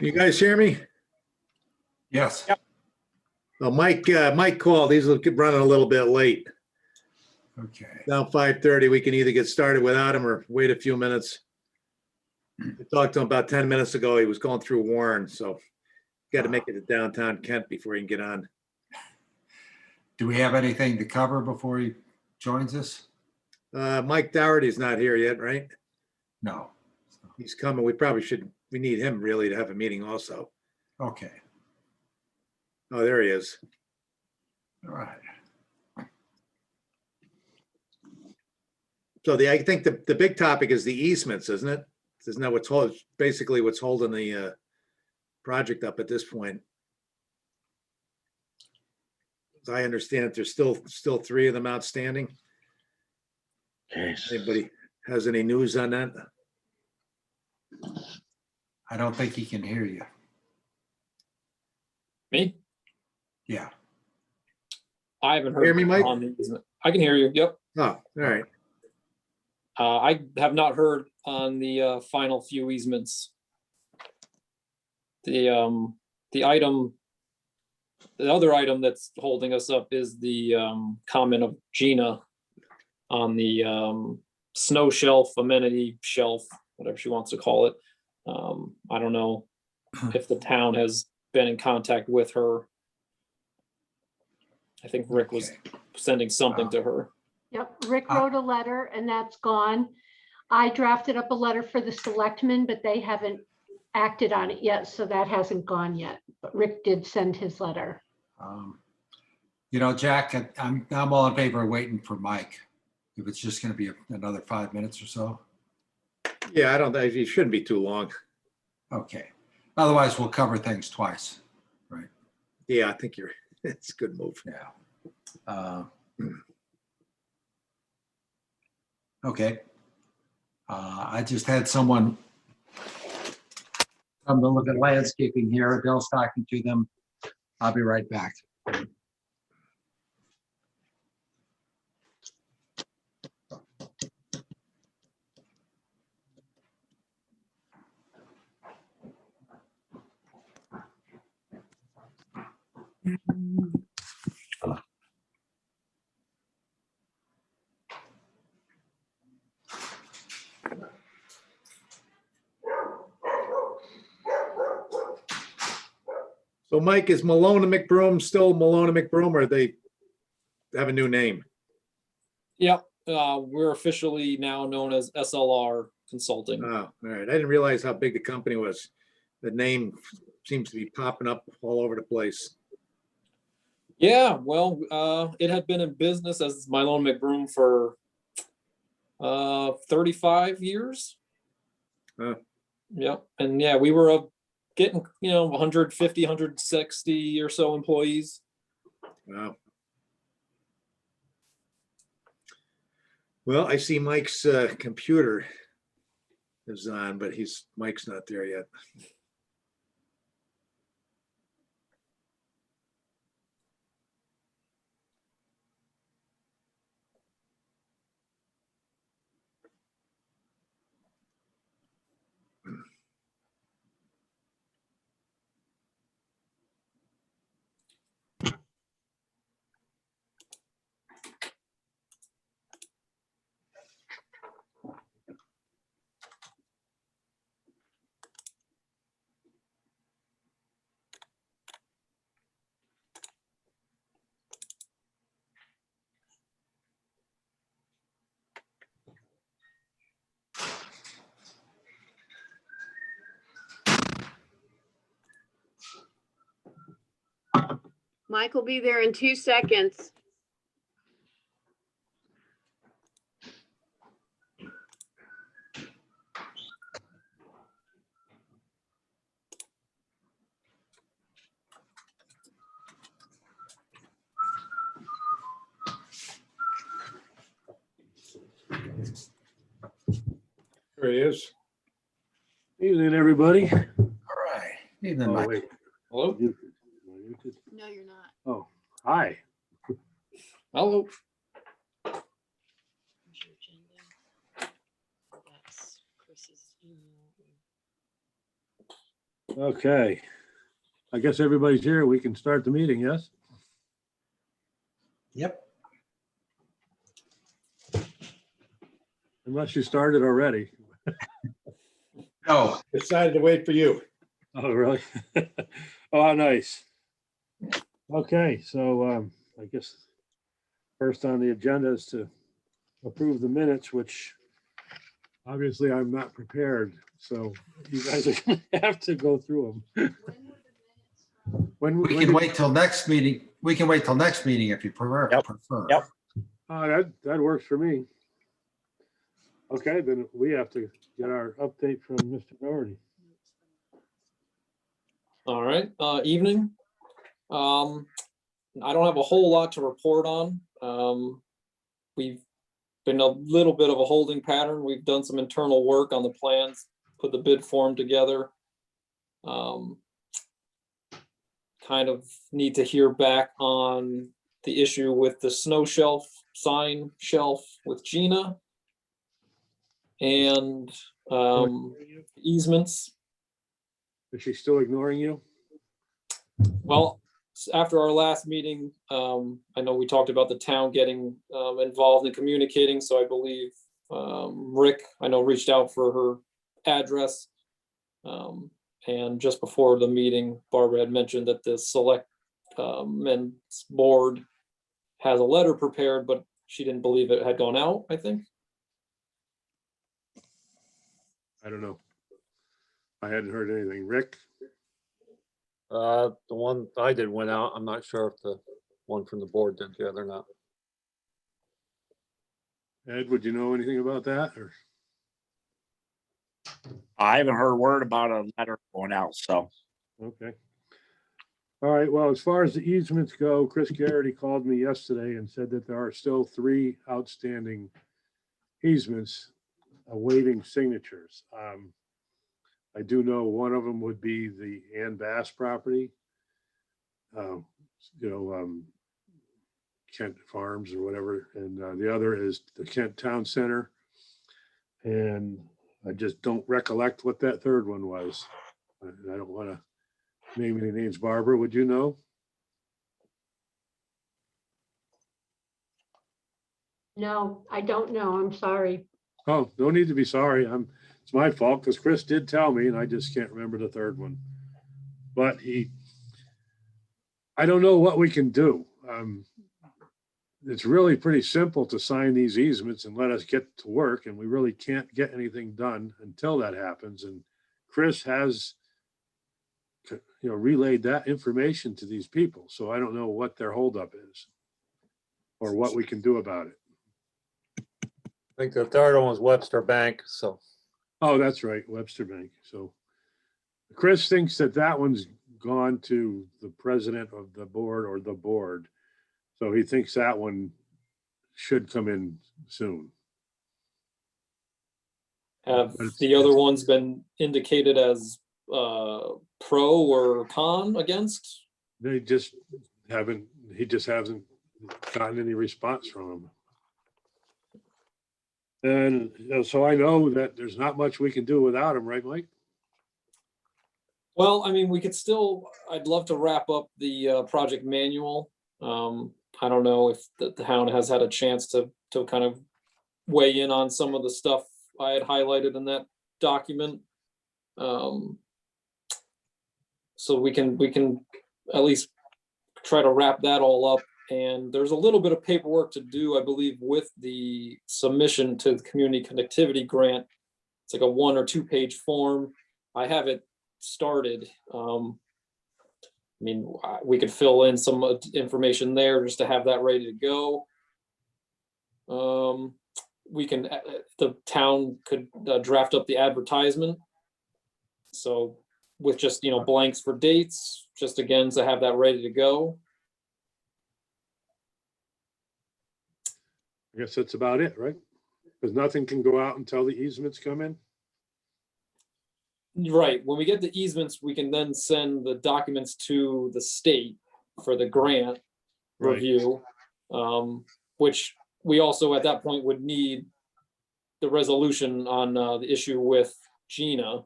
You guys hear me? Yes. Yep. Well, Mike called. He's running a little bit late. Okay. Now 5:30. We can either get started without him or wait a few minutes. I talked to him about 10 minutes ago. He was going through Warren, so got to make it to downtown Kent before he can get on. Do we have anything to cover before he joins us? Mike Dougherty's not here yet, right? No. He's coming. We need him really to have a meeting also. Okay. Oh, there he is. All right. So I think the big topic is the easements, isn't it? Isn't that basically what's holding the project up at this point? As I understand it, there's still 3 of them outstanding. Anybody has any news on that? I don't think he can hear you. Me? Yeah. I haven't heard. Hear me, Mike? on the easement. I can hear you. Yep. Oh, all right. I have not heard on the final few easements. The other item that's holding us up is the comment of Gina on the snow shelf, amenity shelf, whatever she wants to call it. I don't know if the town has been in contact with her. I think Rick was sending something to her. Yep, Rick wrote a letter and that's gone. I drafted up a letter for the selectmen, but they haven't acted on it yet, so that hasn't gone yet. But Rick did send his letter. Jack, I'm all in favor of waiting for Mike. If it's just going to be another 5 minutes or so. Yeah, I don't think it shouldn't be too long. Okay. Otherwise, we'll cover things twice. Right. Yeah, I think it's a good move. Yeah. Okay. I just had someone come to look at landscaping here. Bill's talking to them. I'll be right back. So Mike, is Malone and McBroom still Malone and McBroom, or they have a new name? Yep. We're officially now known as SLR Consulting. Oh, all right. I didn't realize how big the company was. The name seems to be popping up all over the place. Yeah, well, it had been in business as Malone McBroom for 35 years. Yep. And yeah, we were getting 150, 160 or so employees. Wow. Well, I see Mike's computer is on, but Mike's not there yet. Mike will be there in 2 seconds. There he is. Evening, everybody. All right. Evening, Oh, Mike. wait. Hello. No, you're not. Oh, hi. Hello. Here's your agenda. That's Chris's email. Okay. I guess everybody's here. We can start the meeting, yes? Yep. Unless you started already. No, Decided to wait for you. Oh, really? Oh, nice. Okay, so I guess first on the agenda is to approve the minutes, which obviously I'm not prepared, so you guys are gonna have to go through them. When we can wait till next meeting. We can wait till next meeting if you prefer. Yep. Yep. That works for me. Okay, then we have to get our update from Mr. Doherty. All right, evening. I don't have a whole lot to report on. We've been a little bit of a holding pattern. We've done some internal work on the plans, put the bid form together. Kind of need to hear back on the issue with the snow shelf, sign shelf with Gina. And easements. Is she still ignoring you? Well, after our last meeting, I know we talked about the town getting involved in communicating, so I believe Rick, I know, reached out for her address. And just before the meeting, Barbara had mentioned that the select men's board has a letter prepared, but she didn't believe it had gone out, I think. I don't know. I hadn't heard anything. Rick? The one I did went out. I'm not sure if the one from the board did yet or not. Ed, would you know anything about that? Or I haven't heard a word about a letter going out, so. okay. All right. Well, as far as the easements go, Chris Garrity called me yesterday and said that there are still 3 outstanding easements awaiting signatures. I do know one of them would be the Ann Bass property. Kent Farms or whatever, and the other is the Kent Town Center. And I just don't recollect what that third one was. I don't want to name any names. Barbara, would you know? No, I don't know. I'm sorry. Oh, no need to be sorry. It's my fault because Chris did tell me and I just can't remember the third one. But I don't know what we can do. It's really pretty simple to sign these easements and let us get to work, and we really can't get anything done until that happens. And Chris has, relayed that information to these people. So I don't know what their holdup is or what we can do about it. I think the third one was Webster Bank, so. Oh, that's right, Webster Bank. So Chris thinks that one's gone to the president of the board or the board. So he thinks that one should come in soon. Have But it's- the other ones been indicated as pro or con against? They just haven't, he just hasn't gotten any response from them. And so I know that there's not much we can do without him, right, Mike? Well, I mean, we could still, I'd love to wrap up the project manual. I don't know if the town has had a chance to kind of weigh in on some of the stuff I had highlighted in that document. So we can at least try to wrap that all up. And there's a little bit of paperwork to do, I believe, with the submission to the community connectivity grant. It's like a 1 or 2 page form. I have it started. I mean, we could fill in some information there just to have that ready to go. We can, the town could draft up the advertisement. So with just, blanks for dates, just again, to have that ready to go. I guess that's about it, right? Because nothing can go out until the easements come in. Right, when we get the easements, we can then send the documents to the state for the grant Right. review. Which we also at that point would need the resolution on the issue with Gina.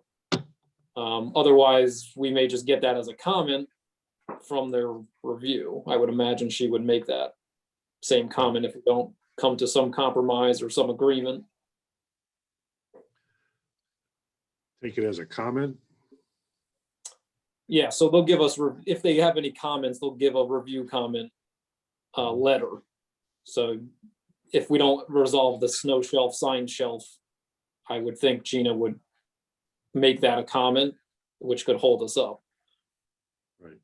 Otherwise, we may just get that as a comment from their review. I would imagine she would make that same comment if we don't come to some compromise or some agreement. Take it as a comment. Yeah, so they'll give us, if they have any comments, they'll give a review comment letter. So if we don't resolve the snow shelf, sign shelf, I would think Gina would make that a comment, which could hold us up Right.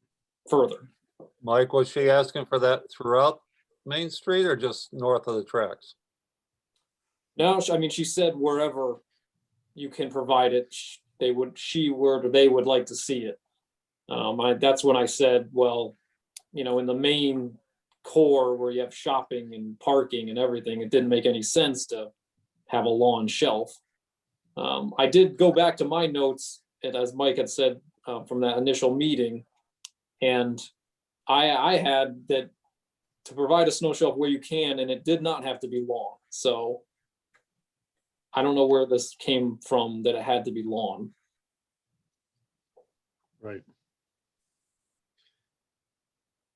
further. Mike, was she asking for that throughout Main Street or just north of the tracks? No, I mean, she said wherever you can provide it, they would like to see it. That's when I said, well, you know, in the main core where you have shopping and parking and everything, it didn't make any sense to have a lawn shelf. I did go back to my notes, and as Mike had said from that initial meeting, and I had that to provide a snow shelf where you can, and it did not have to be long. So I don't know where this came from that it had to be lawn. Right.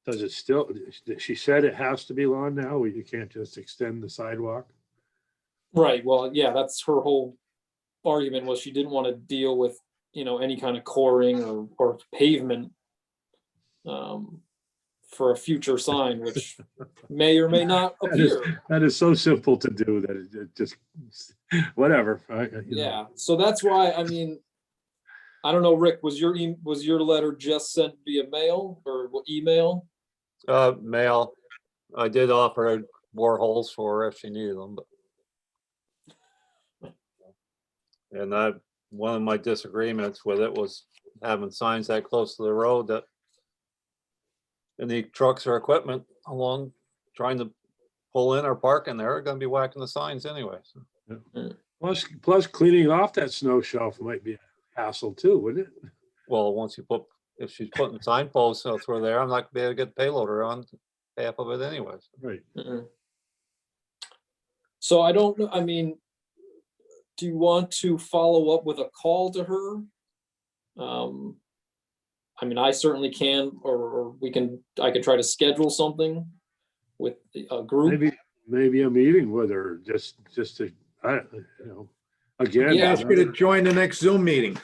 Does it still, she said it has to be lawn now, you can't just extend the sidewalk? Right. Well, yeah, that's her whole argument was she didn't want to deal with, you know, any kind of coring or pavement for a future sign, which may or may not appear. That is so simple to do that it just, whatever. You know. Yeah. So that's why, I mean, I don't know, Rick, was your letter just sent via mail or email? Mail. I did offer more holes for her if she needed them, but. And one of my disagreements with it was having signs that close to the road that any trucks or equipment along trying to pull in or park in there are gonna be whacking the signs anyway. So. Plus cleaning off that snow shelf might be a hassle too, wouldn't it? Well, if she's putting signposts through there, I'm not gonna be able to get the payloader on half of it anyways. Right. So I don't know. I mean, do you want to follow up with a call to her? I mean, I certainly can, or I could try to schedule something with a group. Maybe a meeting with her, just to, again. Yeah. Ask her to join the next Zoom meeting.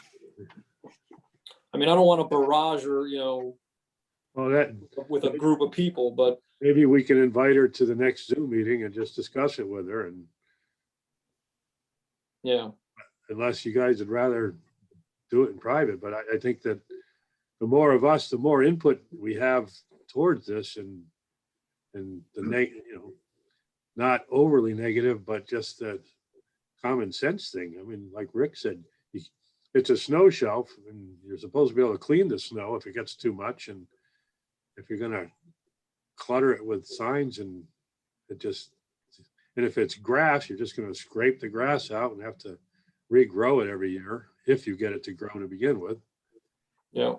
I mean, I don't want to barrage her, you know, Well, with a group of people, but maybe we can invite her to the next Zoom meeting and just discuss it with her, and yeah. unless you guys would rather do it in private, but I think that the more of us, the more input we have towards this, and not overly negative, but just the common sense thing. I mean, like Rick said, it's a snow shelf and you're supposed to be able to clean the snow if it gets too much. And if you're gonna clutter it with signs and if it's grass, you're just gonna scrape the grass out and have to regrow it every year if you get it to grow to begin with. Yeah.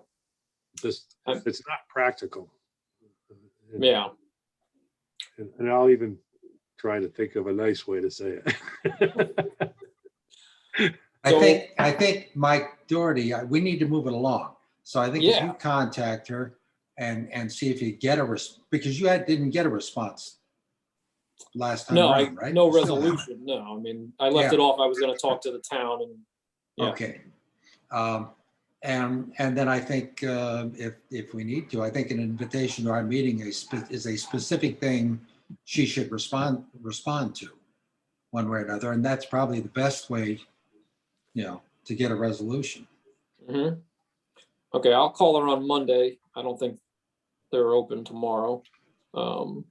It's not practical. Yeah. And I'll even try to think of a nice way to say it. I think Mike Doherty, we need to move it along. So I think if you contact her and see if you get because you didn't get a response last time around, right? No resolution. No, I mean, I left it off. I was going to talk to the town and. Yeah. Okay. And then I think if we need to, I think an invitation to our meeting is a specific thing she should respond to one way or another. And that's probably the best way, to get a resolution. Mm-hmm. Okay, I'll call her on Monday. I don't think they're open tomorrow. And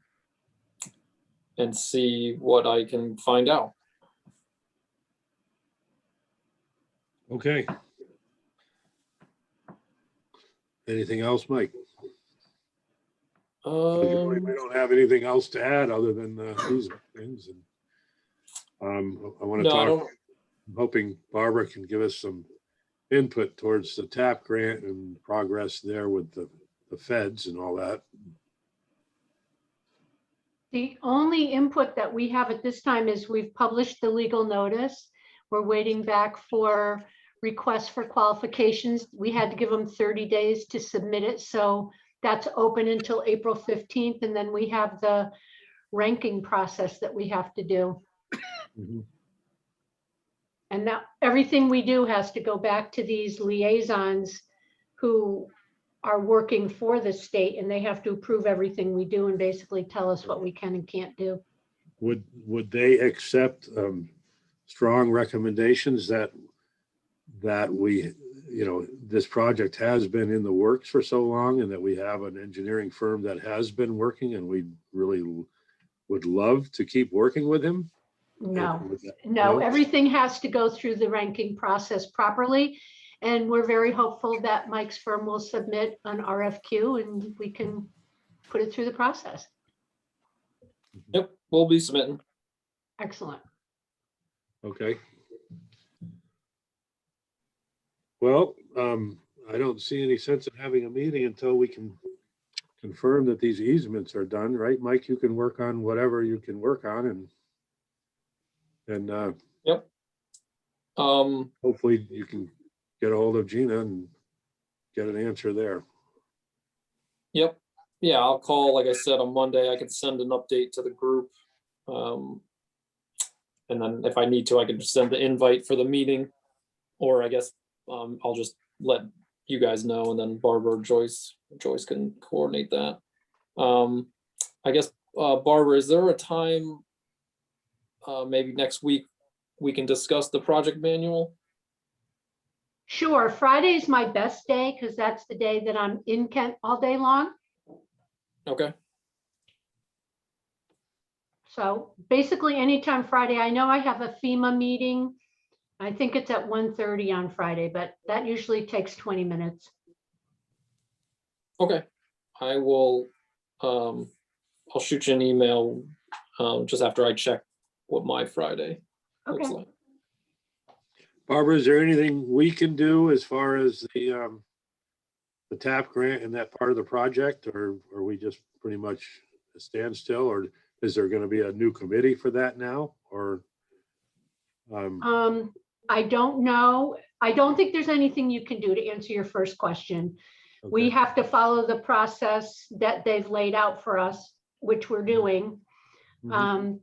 see what I can find out. Okay. Anything else, Mike? We don't have anything else to add other than these things. And I want to talk. I'm hoping Barbara can give us some input towards the TAP grant and progress there with the feds and all that. The only input that we have at this time is we've published the legal notice. We're waiting back for request for qualifications. We had to give them 30 days to submit it. So that's open until April 15th. And then we have the ranking process that we have to do. Mhm. And now everything we do has to go back to these liaisons who are working for the state, and they have to approve everything we do and basically tell us what we can and can't do. Would they accept strong recommendations that we, this project has been in the works for so long and that we have an engineering firm that has been working and we really would love to keep working with him? No, Would that- no, everything has to go through the ranking process properly. And we're very hopeful that Mike's firm will submit an RFQ and we can put it through the process. Yep, we'll be submitting. Excellent. Okay. Well, I don't see any sense in having a meeting until we can confirm that these easements are done, right? Mike, you can work on whatever you can work on and hopefully you can get a hold of Gina and get an answer there. Yep. Yeah, I'll call, like I said, on Monday. I could send an update to the group. And then if I need to, I can just send the invite for the meeting. Or I guess I'll just let you guys know, and then Barbara or Joyce can coordinate that. I guess, Barbara, is there a time, maybe next week, we can discuss the project manual? Sure, Friday is my best day because that's the day that I'm in Kent all day long. Okay. So basically anytime Friday. I know I have a FEMA meeting. I think it's at 1:30 on Friday, but that usually takes 20 minutes. Okay. I will, I'll shoot you an email just after I check what my Friday looks Okay. like. Barbara, is there anything we can do as far as the TAP grant and that part of the project, or are we just pretty much a standstill, or is there going to be a new committee for that now, or? I don't know. I don't think there's anything you can do to answer your first question. We Okay. have to follow the process that they've laid out for us, which we're doing. Mhm.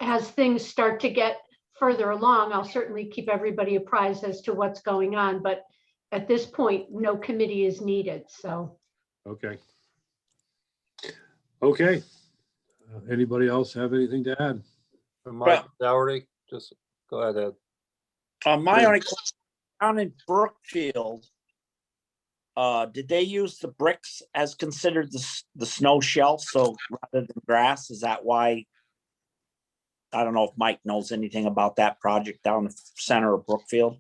As things start to get further along, I'll certainly keep everybody apprised as to what's going on, but at this point, no committee is needed, so. Okay. Okay. Anybody else have anything to add? And Mike Dougherty, just go ahead, Ed. My only question, down in Brookfield, did they use the bricks as considered the snow shelf? So rather than grass, is that why? I don't know if Mike knows anything about that project down the center of Brookfield.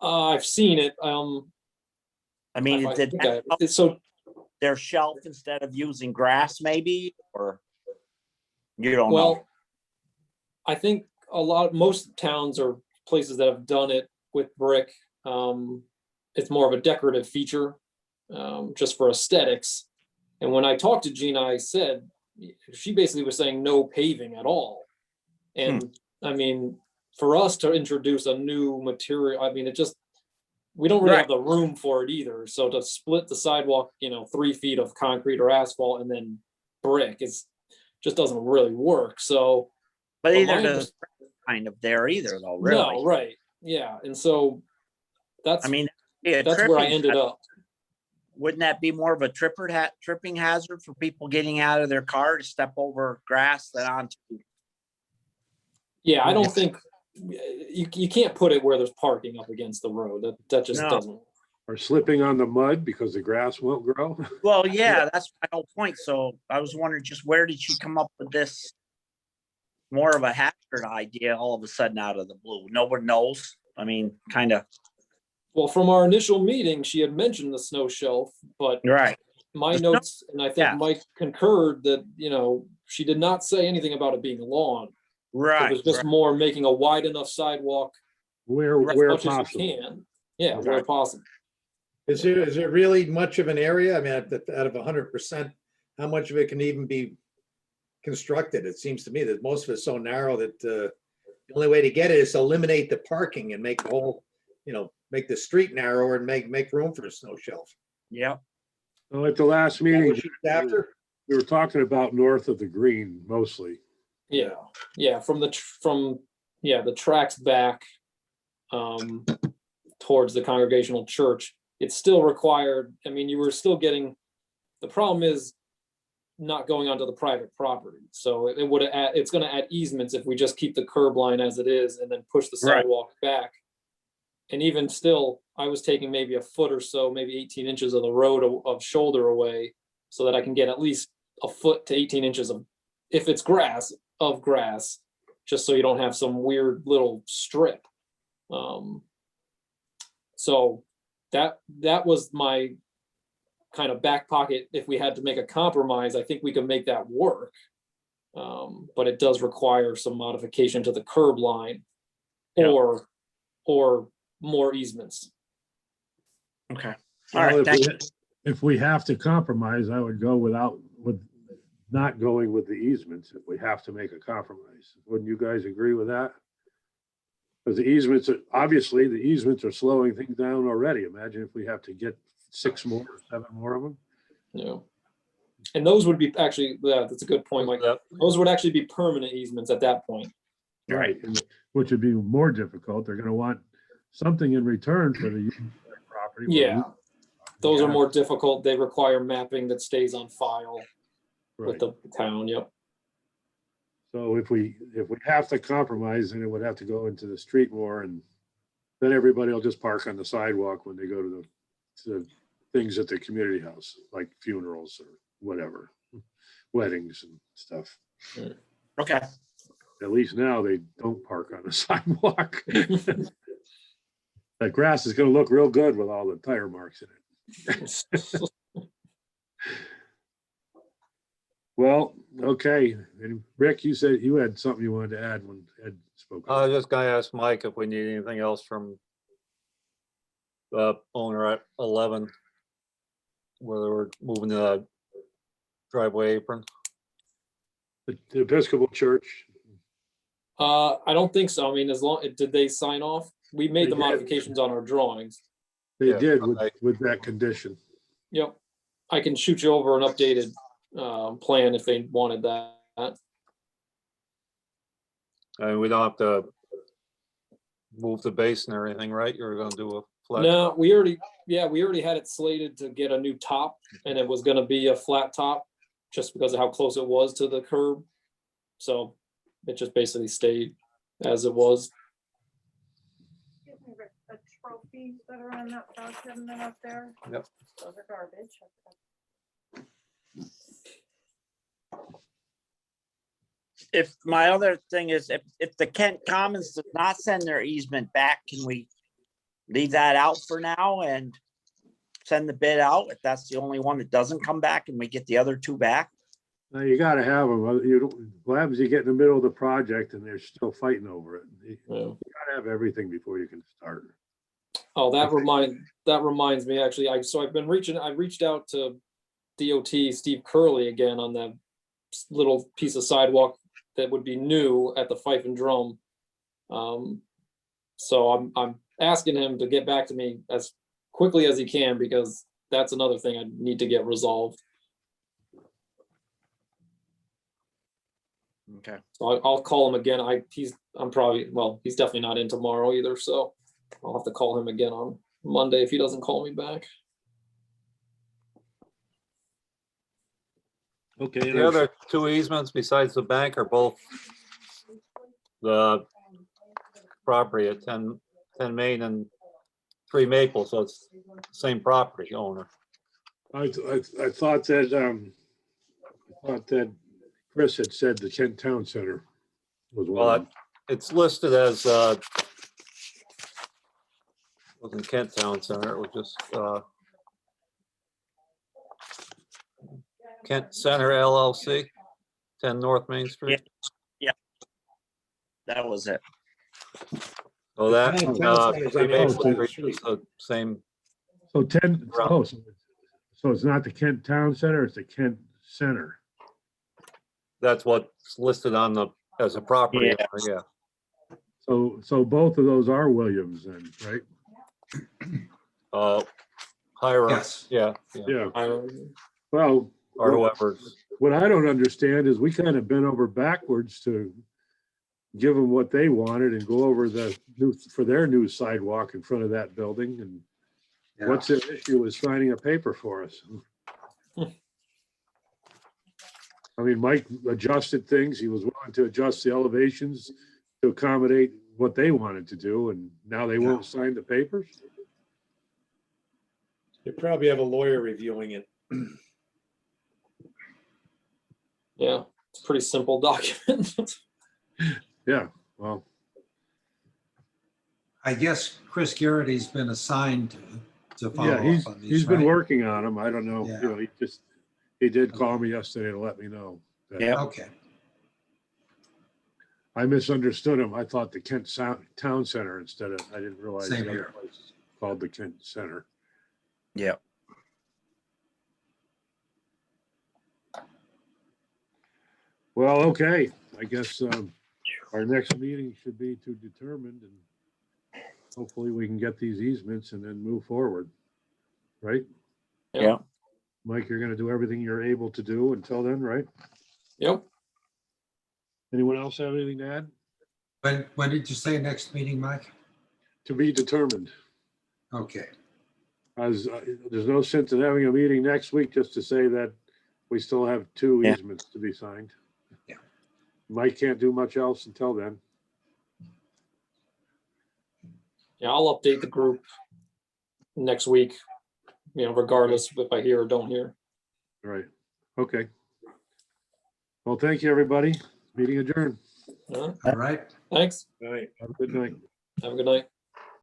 I've seen it. I mean, I did think that it's so their shelf instead of using grass maybe, or you don't know? well. I think most towns or places that have done it with brick, it's more of a decorative feature, just for aesthetics. And when I talked to Gina, I said, she basically was saying no paving at all. And I mean, for us to introduce a new material, I mean, we don't really have the room for it either. So to split the sidewalk, 3 feet of concrete or asphalt and then brick, just doesn't really work. So, But either does kind of there either though, really. no, right. Yeah. And so that's, I mean, that's where I ended up. Wouldn't that be more of a tripping hazard for people getting out of their car to step over grass that onto? Yeah, I don't think you can't put it where there's parking up against the road. That just doesn't. Or slipping on the mud because the grass won't grow? Well, yeah, that's my whole point. So I was wondering, just where did she come up with this more of a hazard idea all of a sudden out of the blue? No one knows. I mean, kind of. Well, from our initial meeting, she had mentioned the snow shelf, but Right. my notes, and I think Mike concurred that, she did not say anything about it being lawn. Right. It was just more making a wide enough sidewalk Where as much possible. as you can. Yeah, where possible. Is there really much of an area? I mean, out of 100%, how much of it can even be constructed? It seems to me that most of it's so narrow that the only way to get it is to eliminate the parking and make the whole make the street narrower and make room for a snow shelf. Yeah. Well, at the last Is that meeting, what she's after? we were talking about north of the green mostly. Yeah, yeah, the tracks back towards the Congregational Church, it's still required. I mean, you were still getting, the problem is not going onto the private property. So it would add, it's gonna add easements if we just keep the curb line as it is and then push the Right. sidewalk back. And even still, I was taking maybe a foot or so, maybe 18 inches of the road of shoulder away so that I can get at least a foot to 18 inches of, if it's grass, just so you don't have some weird little strip. So that was my kind of back pocket. If we had to make a compromise, I think we could make that work. But it does require some modification to the curb line Yeah. or more easements. Okay. All Well, right. if Thank we- If we have to compromise, I would go with not going with the easements if we have to make a compromise. Wouldn't you guys agree with that? Because the easements, obviously, the easements are slowing things down already. Imagine if we have to get 6 more, or 7 more of them. Yeah. And those would be actually, yeah, that's a good point, Mike. Yep. Those would actually be permanent easements at that point. Right. and which would be more difficult. They're gonna want something in return for the use of their property. Yeah. Those are Yeah. more difficult. They require mapping that stays on file with Right. the town. Yep. So if we have to compromise, then it would have to go into the street more, and then everybody will just park on the sidewalk when they go to the things at the community house, like funerals or whatever, weddings and stuff. Okay. At least now they don't park on the sidewalk. That grass is gonna look real good with all the tire marks in it. Well, okay. And Rick, you said you had something you wanted to add when Ed spoke. I was just gonna ask Mike if we need anything else from the owner at 11, whether we're moving the driveway apron. The Episcopal Church, I don't think so. I mean, did they sign off? We made They the did. modifications on our drawings. they Yeah, did okay. with that condition. Yep. I can shoot you over an updated plan if they wanted that. And we don't have to move the basin or anything, right? You're gonna do a flat. No, we already had it slated to get a new top and it was gonna be a flat top just because of how close it was to the curb. So it just basically stayed as it was. Give me the trophies that are on that document up there. Yep. Those are garbage. If my other thing is, if the Kent Commons does not send their easement back, can we leave that out for now and send the bid out if that's the only one that doesn't come back and we get the other 2 back? Now, you gotta have them. You don't, what happens, you get in the middle of the project and they're still fighting over it. You Yeah. gotta have everything before you can start. Oh, that reminds me, actually, I reached out to DOT Steve Curley again on that little piece of sidewalk that would be new at the Fife and Drum. So I'm asking him to get back to me as quickly as he can, because that's another thing I need to get resolved. Okay. So I'll call him again. He's definitely not in tomorrow either, so I'll have to call him again on Monday if he doesn't call me back. Okay. The other 2 easements besides the bank are both the property at 10 Main and 3 Maple, so it's the same property owner. I thought that Chris had said the Kent Town Center was one of Well, them. it's listed as, wasn't Kent Town Center, it was just, Kent Center LLC, 10 North Main Street. That was it. So that, Kent Town Center's on the other side of the Street is the same, So 10, oh, so it's not the Kent Town Center, it's the Kent Center. that's what's listed on the, as a property, Yeah. owner, yeah. So both of those are Williams then, right? Higher up, Yes. yeah, Yeah, Um, well, or whoever's, what I don't understand is we kind of bent over backwards to give them what they wanted and go over the new, for their new sidewalk in front of that building. And Yeah. what's their issue with signing a paper for us? I mean, Mike adjusted things. He was willing to adjust the elevations to accommodate what they wanted to do, and now they won't sign the papers? You probably have a lawyer reviewing it. Yeah, it's a pretty simple document. Yeah, well, I guess Chris Garrity's been assigned to follow yeah, up on these, he's been right? working on them. I don't know, Yeah. you know, he did call me yesterday to let me know. that- Yeah. Okay, I misunderstood him. I thought the Kent Town Center instead of, I didn't realize Same the other here. place is called the Kent Center. Yeah. Well, okay, I guess our next meeting should be to determine, and hopefully we can get these easements and then move forward, right? Yeah. Mike, you're gonna do everything you're able to do until then, right? Yep. Anyone else have anything to add? when did you say next meeting, Mike? To be determined. Okay, As there's no sense in having a meeting next week just to say that we still have 2 Yeah. easements to be signed. Yeah. Mike can't do much else until then. Yeah, I'll update the group next week, regardless if I hear or don't hear. Right, okay. Well, thank you, everybody. Meeting adjourned. All right, all right. thanks. All right. Have a good night. Have a good night.